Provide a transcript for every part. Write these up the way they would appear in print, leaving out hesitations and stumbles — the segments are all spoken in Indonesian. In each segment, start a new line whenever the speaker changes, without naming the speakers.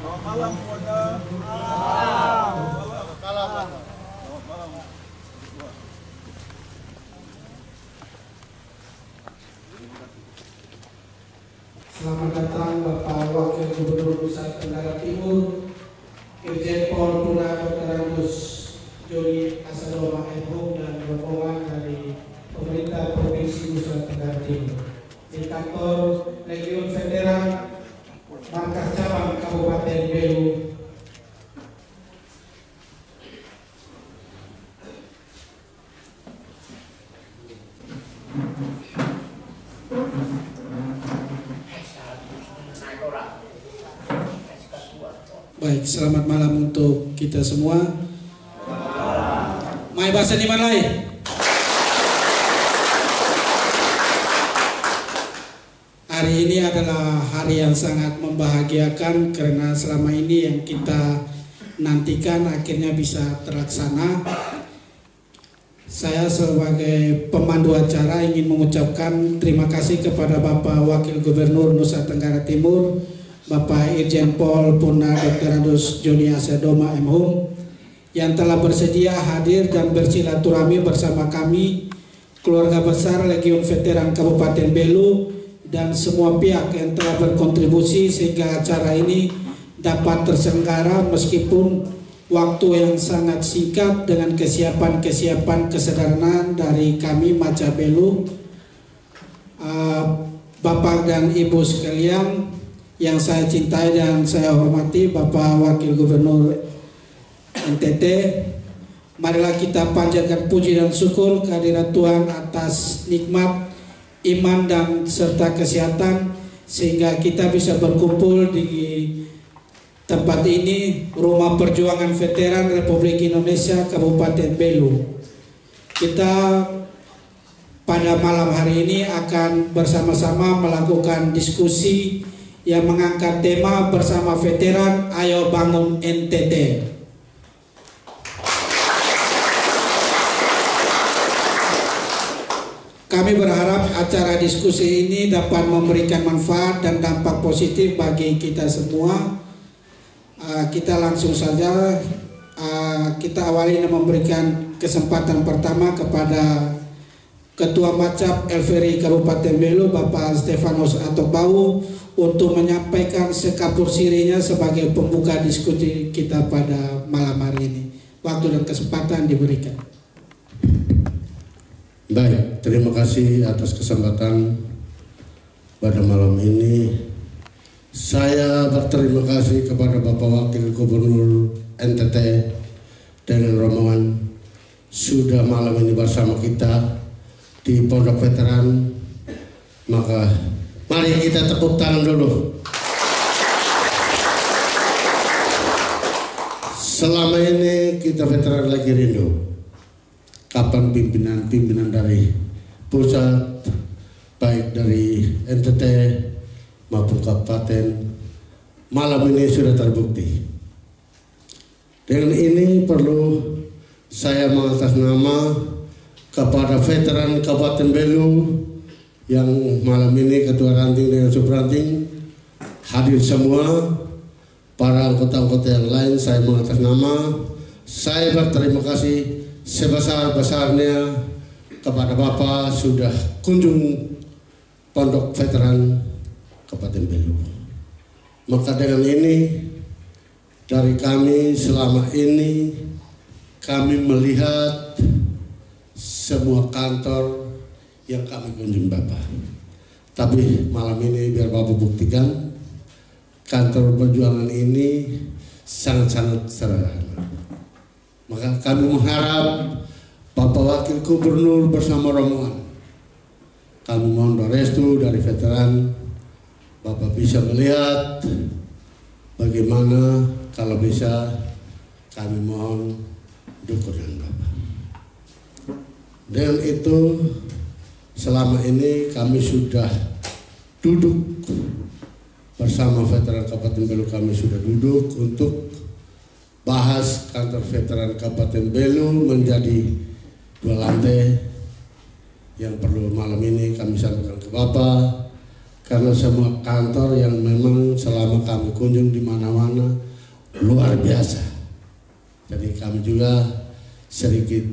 malam semuanya. Selamat malam.
Selamat datang Bapak Wakil Gubernur Nusa Tenggara Timur, Irjen Pol Puna Dr. Andes Joni Asadoma MH dan rombongan dari pemerintah Provinsi Nusa Tenggara Timur di kantor Legiun Veteran Markas Cabang Kabupaten Belu. Baik, selamat malam untuk kita semua. Mai bahasa di mana lain? Hari ini adalah hari yang sangat membahagiakan karena selama ini yang kita nantikan akhirnya bisa terlaksana. Saya sebagai pemandu acara ingin mengucapkan terima kasih kepada Bapak Wakil Gubernur Nusa Tenggara Timur, Bapak Irjen Pol Puna Dr. Andes Joni Asadoma MH yang telah bersedia hadir dan bersilaturahmi bersama kami, keluarga besar Legiun Veteran Kabupaten Belu dan semua pihak yang telah berkontribusi sehingga acara ini dapat terselenggara meskipun waktu yang sangat singkat dengan kesiapan kesederhanaan dari kami Maca Belu. Bapak dan Ibu sekalian yang saya cintai dan saya hormati, Bapak Wakil Gubernur NTT, marilah kita panjatkan puji dan syukur kehadirat Tuhan atas nikmat iman dan serta kesehatan sehingga kita bisa berkumpul di tempat ini, Rumah Perjuangan Veteran Republik Indonesia Kabupaten Belu. Kita pada malam hari ini akan bersama-sama melakukan diskusi yang mengangkat tema bersama veteran, ayo bangun NTT. Kami berharap acara diskusi ini dapat memberikan manfaat dan dampak positif bagi kita semua. Kita langsung saja, kita awali dengan memberikan kesempatan pertama kepada Ketua Macap LVRI Kabupaten Belu, Bapak Stefanus Atobau, untuk menyampaikan sekapur sirinya sebagai pembuka diskusi kita pada malam hari ini. Waktu dan kesempatan diberikan.
Baik, terima kasih atas kesempatan pada malam ini. Saya berterima kasih kepada Bapak Wakil Gubernur NTT dan rombongan sudah malam ini bersama kita di Pondok Veteran. Maka mari kita tepuk tangan dulu. Selama ini kita veteran lagi rindu kapan pimpinan dari pusat, baik dari NTT maupun kabupaten, malam ini sudah terbukti. Dengan ini perlu saya mengatas nama kepada veteran Kabupaten Belu yang malam ini Ketua Ranting dan Subranting hadir semua, para anggota-anggota yang lain saya mengatas nama, saya berterima kasih sebesar-besarnya kepada Bapak sudah kunjung Pondok Veteran Kabupaten Belu. Maka dengan ini dari kami selama ini kami melihat semua kantor yang kami kunjungi Bapak. Tapi malam ini biar Bapak buktikan kantor perjuangan ini sangat-sangat sederhana. Maka kami mengharap Bapak Wakil Gubernur bersama rombongan, kami mohon restu dari veteran, Bapak bisa melihat bagaimana kalau bisa kami mohon dukungan Bapak. Dengan itu selama ini kami sudah duduk bersama veteran Kabupaten Belu, kami sudah duduk untuk bahas kantor veteran Kabupaten Belu menjadi 2 lantai yang perlu malam ini kami sampaikan ke Bapak. karena semua kantor yang memang selama kami kunjung di mana-mana luar biasa. Jadi kami juga sedikit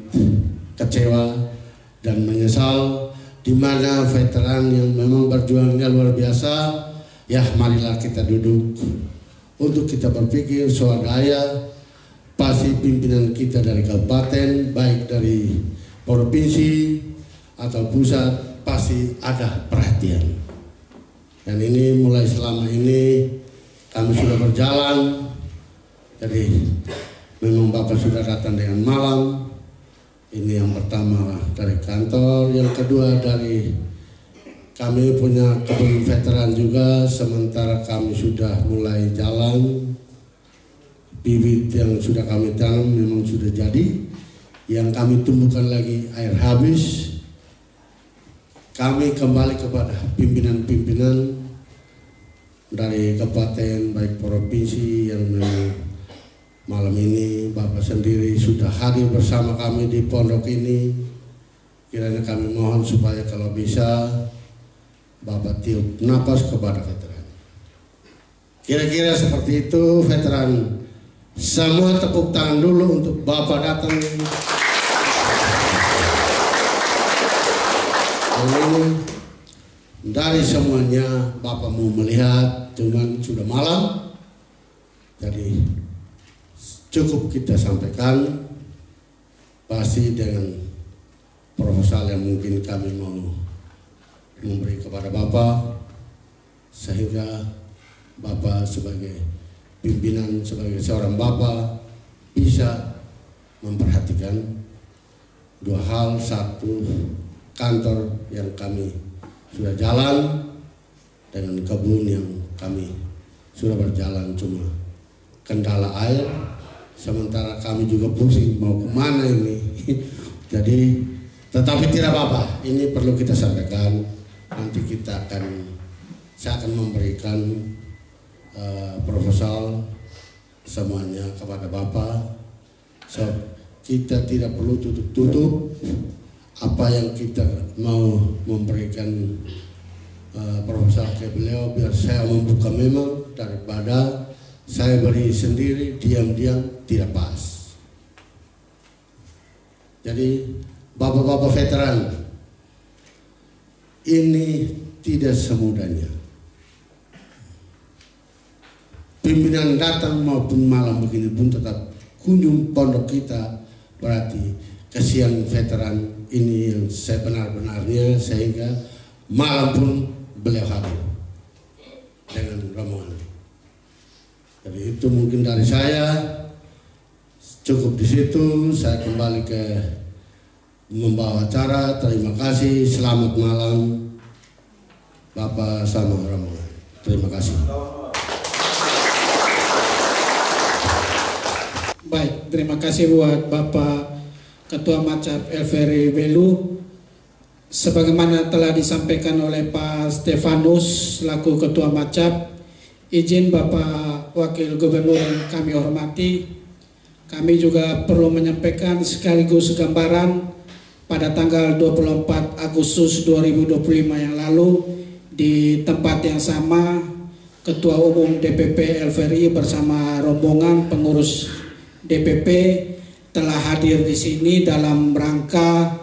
kecewa dan menyesal, di mana veteran yang memang berjuangnya luar biasa. Ya, marilah kita duduk untuk kita berpikir swadaya, pasti pimpinan kita dari kabupaten, baik dari provinsi atau pusat, pasti ada perhatian. Dan ini mulai selama ini kami sudah berjalan, jadi memang Bapak sudah datang dengan malam. Ini yang pertama dari kantor, yang kedua dari kami punya kebun veteran juga, sementara kami sudah mulai jalan. Bibit yang sudah kami tanam memang sudah jadi, yang kami tumbuhkan lagi air habis. Kami kembali kepada pimpinan-pimpinan dari kabupaten baik provinsi yang memang malam ini Bapak sendiri sudah hadir bersama kami di pondok ini. Kiranya kami mohon supaya kalau bisa Bapak tiup napas kepada veteran. Kira-kira seperti itu veteran. Semua tepuk tangan dulu untuk Bapak datang. Dari semuanya Bapak mau melihat, cuman sudah malam, jadi cukup kita sampaikan. Pasti dengan proposal yang mungkin kami mau memberi kepada Bapak, sehingga Bapak sebagai pimpinan, sebagai seorang Bapak bisa memperhatikan dua hal. Satu, kantor yang kami sudah jalan dengan kebun yang kami sudah berjalan, cuma kendala air, sementara kami juga pusing mau kemana ini. Jadi tetapi tidak apa-apa, ini perlu kita sampaikan. Nanti saya akan memberikan proposal semuanya kepada Bapak. So, kita tidak perlu tutup-tutup apa yang kita mau memberikan proposal ke beliau, biar saya membuka memang, daripada saya beri sendiri diam-diam tidak pas. Jadi Bapak-bapak veteran, ini tidak semudahnya. Pimpinan datang maupun malam begini pun tetap kunjung pondok kita, berarti kasihan veteran ini yang sebenar-benarnya, sehingga malam pun beliau hadir dengan rombongan. Jadi itu mungkin dari saya, cukup di situ. Saya kembali ke membawa acara. Terima kasih, selamat malam Bapak sama rombongan. Terima kasih.
Baik, terima kasih buat Bapak Ketua Macap Elferi Belu. Sebagaimana telah disampaikan oleh Pak Stefanus selaku Ketua Macap, izin Bapak Wakil Gubernur yang kami hormati, kami juga perlu menyampaikan sekaligus gambaran pada tanggal 24 Agustus 2025 yang lalu di tempat yang sama, Ketua Umum DPP Elferi bersama rombongan pengurus DPP telah hadir di sini dalam rangka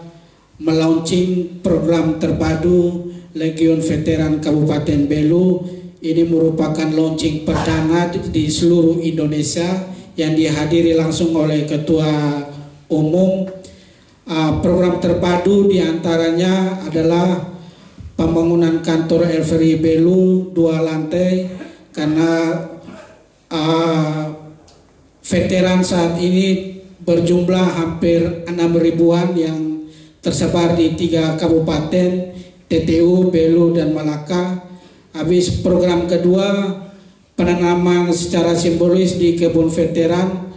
melaunching program terpadu Legion Veteran Kabupaten Belu. Ini merupakan launching perdana di seluruh Indonesia yang dihadiri langsung oleh Ketua Umum. Program terpadu diantaranya adalah pembangunan kantor Elferi Belu 2 lantai, karena veteran saat ini berjumlah hampir 6.000-an yang tersebar di 3 kabupaten, TTU, Belu, dan Malaka. Habis program kedua, penanaman secara simbolis di kebun veteran,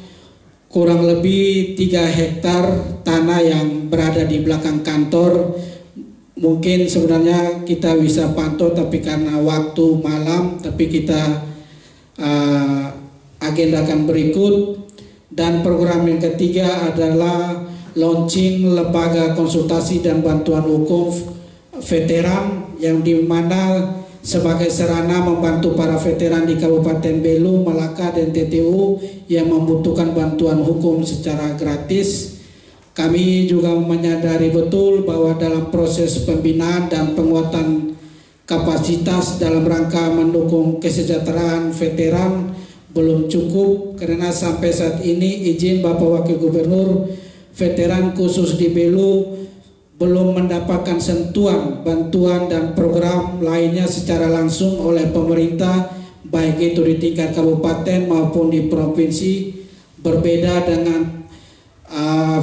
kurang lebih 3 hektar tanah yang berada di belakang kantor. Mungkin sebenarnya kita bisa pantau, tapi karena waktu malam, tapi kita agendakan berikut. Dan program yang ketiga adalah launching lembaga konsultasi dan bantuan hukum veteran, yang dimana sebagai sarana membantu para veteran di Kabupaten Belu, Malaka, dan TTU yang membutuhkan bantuan hukum secara gratis. Kami juga menyadari betul bahwa dalam proses pembinaan dan penguatan kapasitas dalam rangka mendukung kesejahteraan veteran belum cukup, karena sampai saat ini izin Bapak Wakil Gubernur, veteran khusus di Belu belum mendapatkan sentuhan bantuan dan program lainnya secara langsung oleh pemerintah, baik itu di tingkat kabupaten maupun di provinsi. Berbeda dengan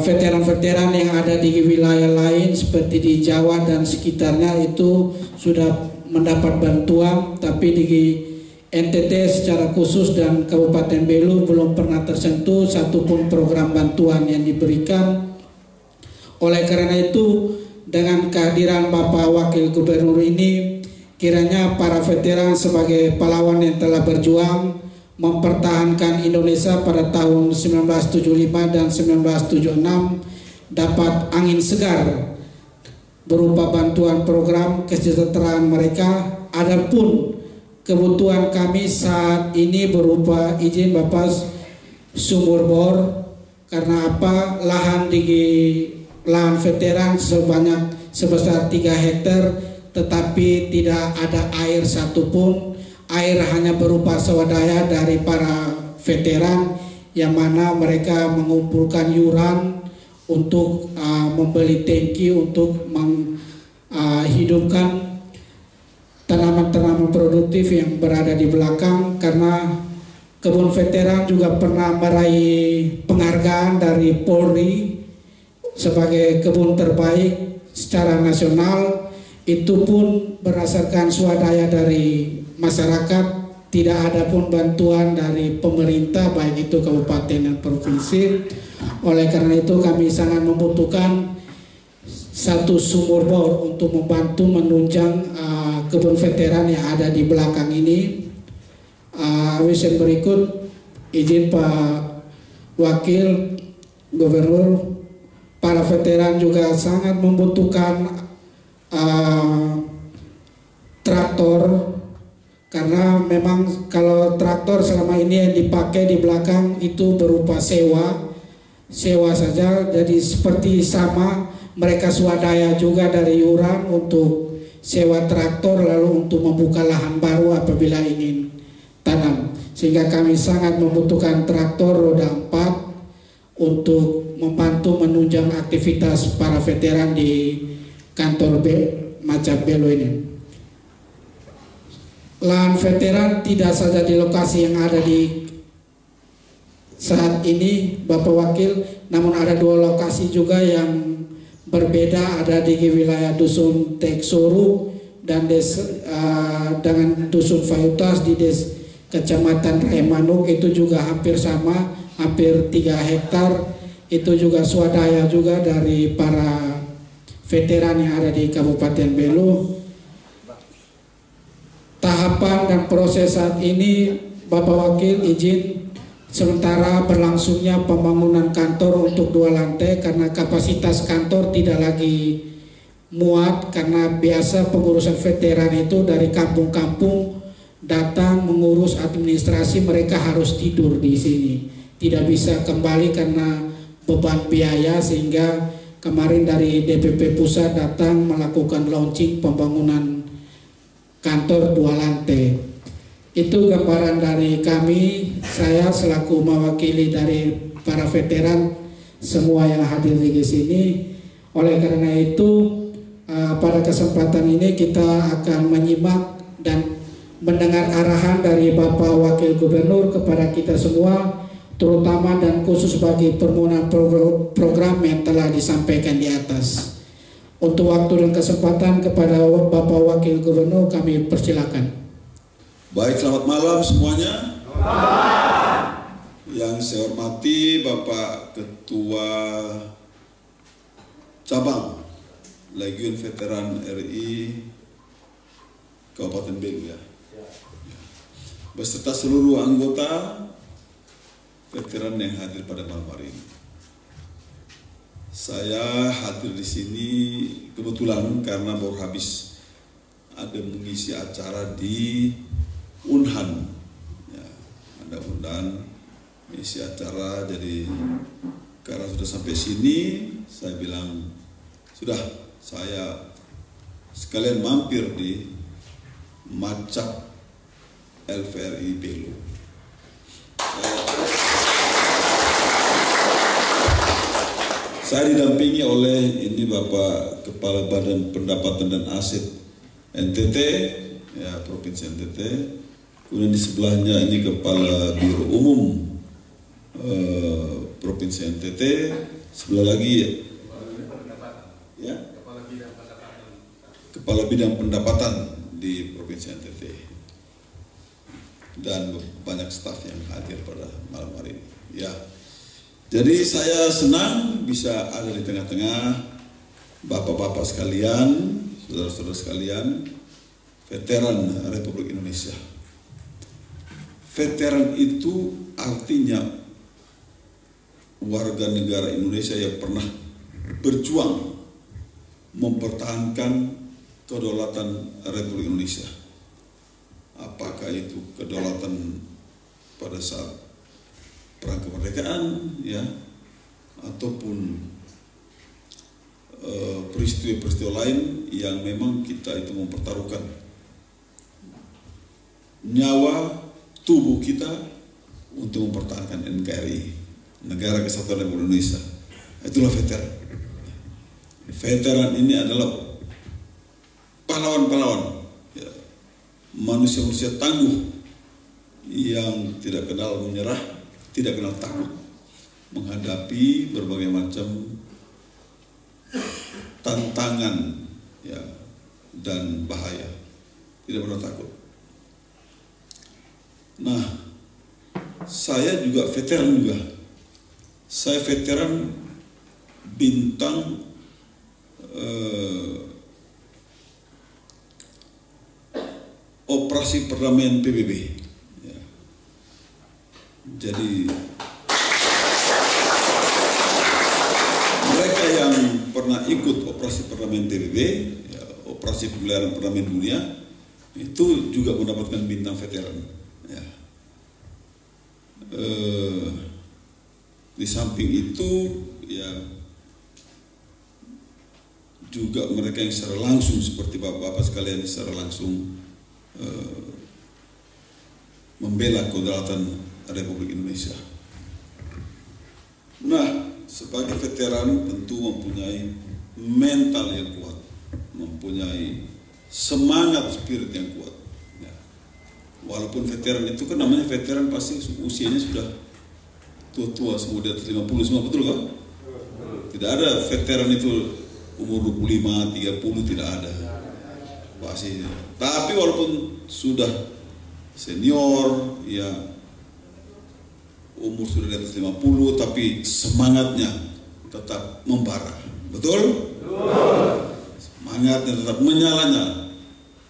veteran-veteran yang ada di wilayah lain seperti di Jawa dan sekitarnya, itu sudah mendapat bantuan, tapi di NTT secara khusus dan Kabupaten Belu belum pernah tersentuh satupun program bantuan yang diberikan. Oleh karena itu, dengan kehadiran Bapak Wakil Gubernur ini, kiranya para veteran sebagai pahlawan yang telah berjuang mempertahankan Indonesia pada tahun 1975 dan 1976 dapat angin segar berupa bantuan program kesejahteraan mereka. Adapun kebutuhan kami saat ini berupa izin Bapak sumur bor, karena apa, lahan veteran sebesar 3 hektar tetapi tidak ada air satupun. Air hanya berupa swadaya dari para veteran, yang mana mereka mengumpulkan yuran untuk membeli tangki untuk menghidupkan tanaman-tanaman produktif yang berada di belakang. Karena kebun veteran juga pernah meraih penghargaan dari Polri sebagai kebun terbaik secara nasional, itu pun berdasarkan swadaya dari masyarakat, tidak ada pun bantuan dari pemerintah baik itu kabupaten dan provinsi. Oleh karena itu kami sangat membutuhkan satu sumur bor untuk membantu menunjang kebun veteran yang ada di belakang ini. Yang berikut, izin Pak Wakil Gubernur, para veteran juga sangat membutuhkan traktor, karena memang kalau traktor selama ini yang dipakai di belakang itu berupa sewa saja, jadi seperti sama mereka swadaya juga dari yuran untuk sewa traktor lalu untuk membuka lahan baru apabila ingin tanam, sehingga kami sangat membutuhkan traktor roda 4 untuk membantu menunjang aktivitas para veteran di kantor Macap Belu ini. Lahan veteran tidak saja di lokasi yang ada di saat ini Bapak Wakil, namun ada 2 lokasi juga yang berbeda, ada di wilayah Dusun Teksoru dan dengan Dusun Fayutas di Kecamatan Remanuk, itu juga hampir sama, hampir 3 hektar. Itu juga swadaya juga dari para veteran yang ada di Kabupaten Belu. Tahapan dan proses saat ini, Bapak Wakil, izin sementara berlangsungnya pembangunan kantor untuk 2 lantai karena kapasitas kantor tidak lagi muat, karena biasa pengurusan veteran itu dari kampung-kampung datang mengurus administrasi, mereka harus tidur di sini, tidak bisa kembali karena beban biaya, sehingga kemarin dari DPP Pusat datang melakukan launching pembangunan kantor 2 lantai. Itu gambaran dari kami, saya selaku mewakili dari para veteran semua yang hadir di sini. Oleh karena itu, pada kesempatan ini kita akan menyimak dan mendengar arahan dari Bapak Wakil Gubernur kepada kita semua, terutama dan khusus bagi permohonan program yang telah disampaikan di atas. Untuk waktu dan kesempatan kepada Bapak Wakil Gubernur kami persilakan.
Baik, selamat malam semuanya. Yang saya hormati Bapak Ketua Cabang Legiun Veteran RI Kabupaten Belu ya. Beserta seluruh anggota veteran yang hadir pada malam hari ini. Saya hadir di sini kebetulan karena baru habis ada mengisi acara di Unhan, ya, ada Unhan mengisi acara. Jadi karena sudah sampai sini, saya bilang sudah, saya sekalian mampir di Macak LVRI Belu. Saya didampingi oleh ini Bapak Kepala Badan Pendapatan dan Aset NTT, ya, Provinsi NTT. Kemudian di sebelahnya ini Kepala Biro Umum Provinsi NTT. Sebelah lagi ya, Kepala Bidang Pendapatan di Provinsi NTT. Dan banyak staf yang hadir pada malam hari ini. Ya. Jadi saya senang bisa ada di tengah-tengah bapak-bapak sekalian, saudara-saudara sekalian, veteran Republik Indonesia. Veteran itu artinya warga negara Indonesia yang pernah berjuang mempertahankan kedaulatan Republik Indonesia. Apakah itu kedaulatan pada saat perang kemerdekaan, ya, ataupun peristiwa-peristiwa lain yang memang kita itu mempertaruhkan nyawa tubuh kita untuk mempertahankan NKRI, Negara Kesatuan Republik Indonesia. Itulah veteran. Veteran ini adalah pahlawan-pahlawan, ya, manusia-manusia tangguh yang tidak kenal menyerah, tidak kenal takut menghadapi berbagai macam tantangan, ya, dan bahaya. Tidak pernah takut. Nah, saya juga veteran juga. Saya veteran bintang operasi perdamaian PBB. Jadi mereka yang pernah ikut operasi perdamaian PBB, ya, operasi pemeliharaan perdamaian dunia, itu juga mendapatkan bintang veteran. Ya. Di samping itu, ya, juga mereka yang secara langsung seperti bapak-bapak sekalian secara langsung membela kedaulatan Republik Indonesia. Nah, sebagai veteran tentu mempunyai mental yang kuat, mempunyai semangat spirit yang kuat. Ya. Walaupun veteran itu kan namanya veteran pasti usianya sudah tua-tua, semua di atas 50 semua, betul kan? Tidak ada veteran itu umur 25, 30, tidak ada. Pasti. Tapi walaupun sudah senior, ya, umur sudah di atas 50, tapi semangatnya tetap membara. Betul? Semangatnya tetap menyala-nyala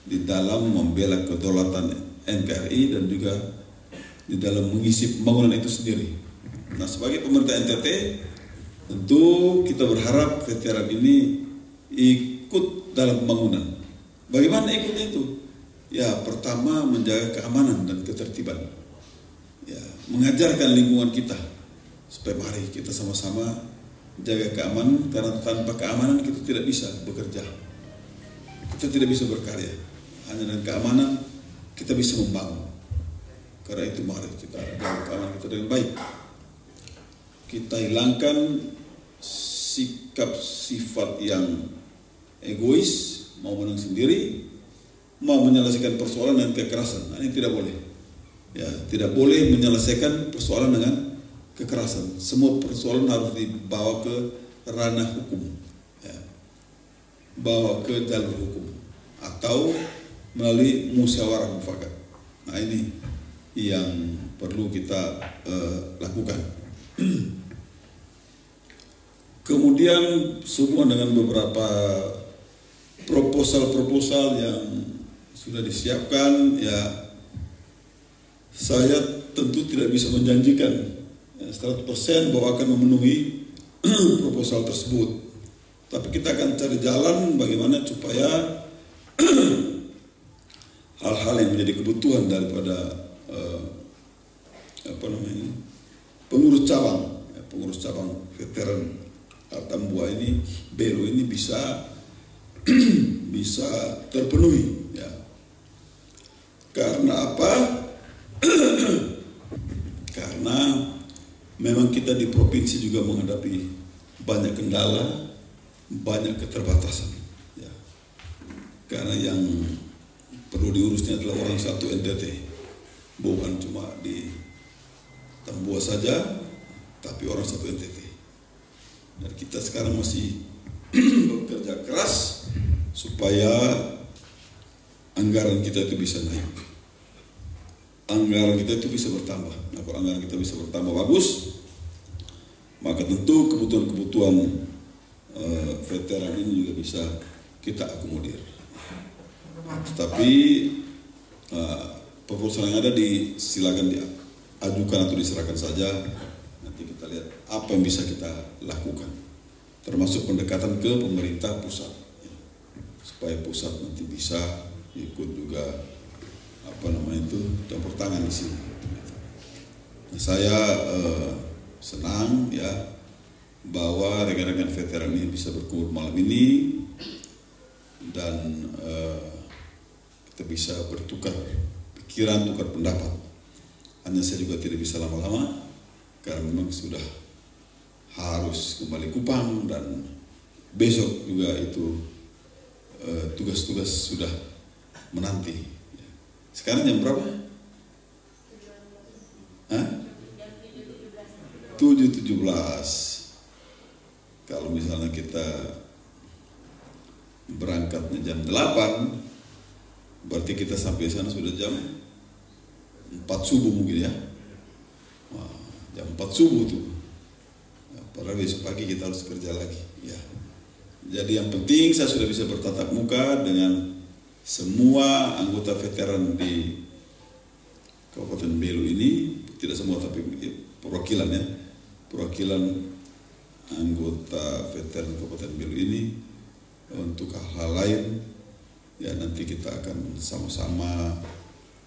di dalam membela kedaulatan NKRI dan juga di dalam mengisi pembangunan itu sendiri. Nah, sebagai pemerintah NTT, tentu kita berharap veteran ini ikut dalam pembangunan. Bagaimana ikutnya itu? Ya, pertama menjaga keamanan dan ketertiban. Ya, mengajarkan lingkungan kita supaya mari kita sama-sama jaga keamanan, karena tanpa keamanan kita tidak bisa bekerja, kita tidak bisa berkarya. Hanya dengan keamanan kita bisa membangun. Karena itu mari kita jaga keamanan kita dengan baik. Kita hilangkan sikap sifat yang egois, mau menang sendiri, mau menyelesaikan persoalan dengan kekerasan. Nah, ini tidak boleh. Ya, tidak boleh menyelesaikan persoalan dengan kekerasan. Semua persoalan harus dibawa ke ranah hukum, ya, bawa ke jalur hukum atau melalui musyawarah mufakat. Nah, ini yang perlu kita lakukan. Kemudian semua dengan beberapa proposal-proposal yang sudah disiapkan, ya, saya tentu tidak bisa menjanjikan 100% bahwa akan memenuhi proposal tersebut. Tapi kita akan cari jalan bagaimana supaya hal-hal yang menjadi kebutuhan daripada pengurus cabang veteran Tambua ini, Belu ini bisa terpenuhi, ya. Karena apa? Karena memang kita di provinsi juga menghadapi banyak kendala, banyak keterbatasan, ya. Karena yang perlu diurusnya adalah orang satu NTT, bukan cuma di Tambua saja, tapi orang satu NTT. Dan kita sekarang masih bekerja keras supaya anggaran kita itu bisa naik, anggaran kita itu bisa bertambah. Nah, kalau anggaran kita bisa bertambah bagus, maka tentu kebutuhan-kebutuhan veteran ini juga bisa kita akomodir. Tetapi proposal yang ada silakan diajukan atau diserahkan saja. Nanti kita lihat apa yang bisa kita lakukan, termasuk pendekatan ke pemerintah pusat, ya. Supaya pusat nanti bisa ikut juga campur tangan di sini. Nah, saya senang, ya, bahwa rekan-rekan veteran ini bisa berkumpul malam ini dan kita bisa bertukar pikiran, tukar pendapat. Hanya saya juga tidak bisa lama-lama karena memang sudah harus kembali Kupang dan besok juga itu tugas-tugas sudah menanti. Sekarang jam berapa? 7.17. Kalau misalnya kita berangkatnya jam 8, berarti kita sampai sana sudah jam 4 subuh mungkin, ya. Wah, jam 4 subuh tuh. Padahal besok pagi kita harus kerja lagi, ya. Jadi yang penting saya sudah bisa bertatap muka dengan semua anggota veteran di Kabupaten Belu ini, tidak semua tapi perwakilan, ya, perwakilan anggota veteran Kabupaten Belu ini untuk hal-hal lain, ya. Nanti kita akan sama-sama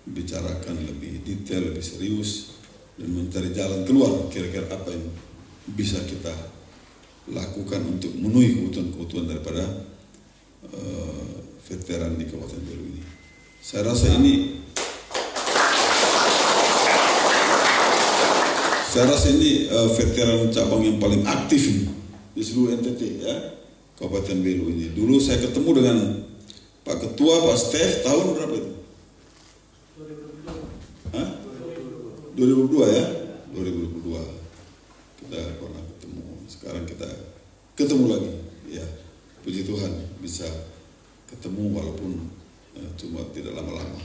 bicarakan lebih detail, lebih serius, dan mencari jalan keluar kira-kira apa yang bisa kita lakukan untuk memenuhi kebutuhan-kebutuhan daripada veteran di Kabupaten Belu ini. Saya rasa ini veteran cabang yang paling aktif di seluruh NTT, ya, Kabupaten Belu ini. Dulu saya ketemu dengan Pak Ketua, Pak Stef, tahun berapa itu? 2022, ya, 2022 kita pernah ketemu. Sekarang kita ketemu lagi, ya. Puji Tuhan bisa ketemu walaupun cuma tidak lama-lama.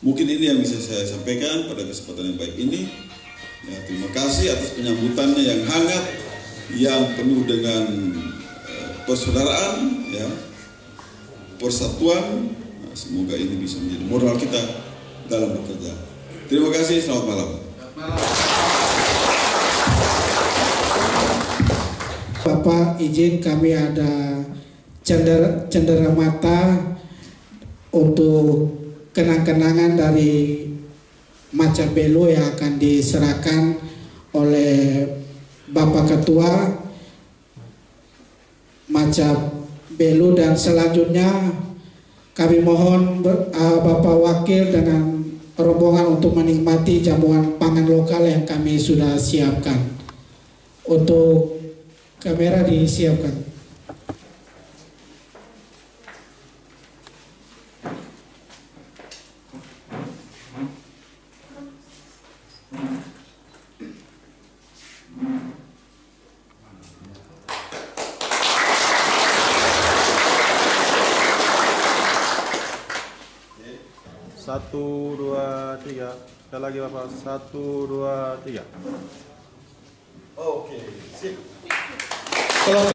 Mungkin ini yang bisa saya sampaikan pada kesempatan yang baik ini. Ya, terima kasih atas penyambutannya yang hangat, yang penuh dengan persaudaraan, ya, persatuan. Nah, semoga ini bisa menjadi modal kita dalam bekerja. Terima kasih, selamat malam.
Bapak izin kami ada cenderamata untuk kenang-kenangan dari Maca Belu yang akan diserahkan oleh Bapak Ketua Maca Belu, dan selanjutnya kami mohon Bapak Wakil dengan rombongan untuk menikmati jamuan pangan lokal yang kami sudah siapkan. Untuk kamera disiapkan.
Satu, dua, tiga. Sekali lagi Bapak. 1, 2, 3.
Oke, sip.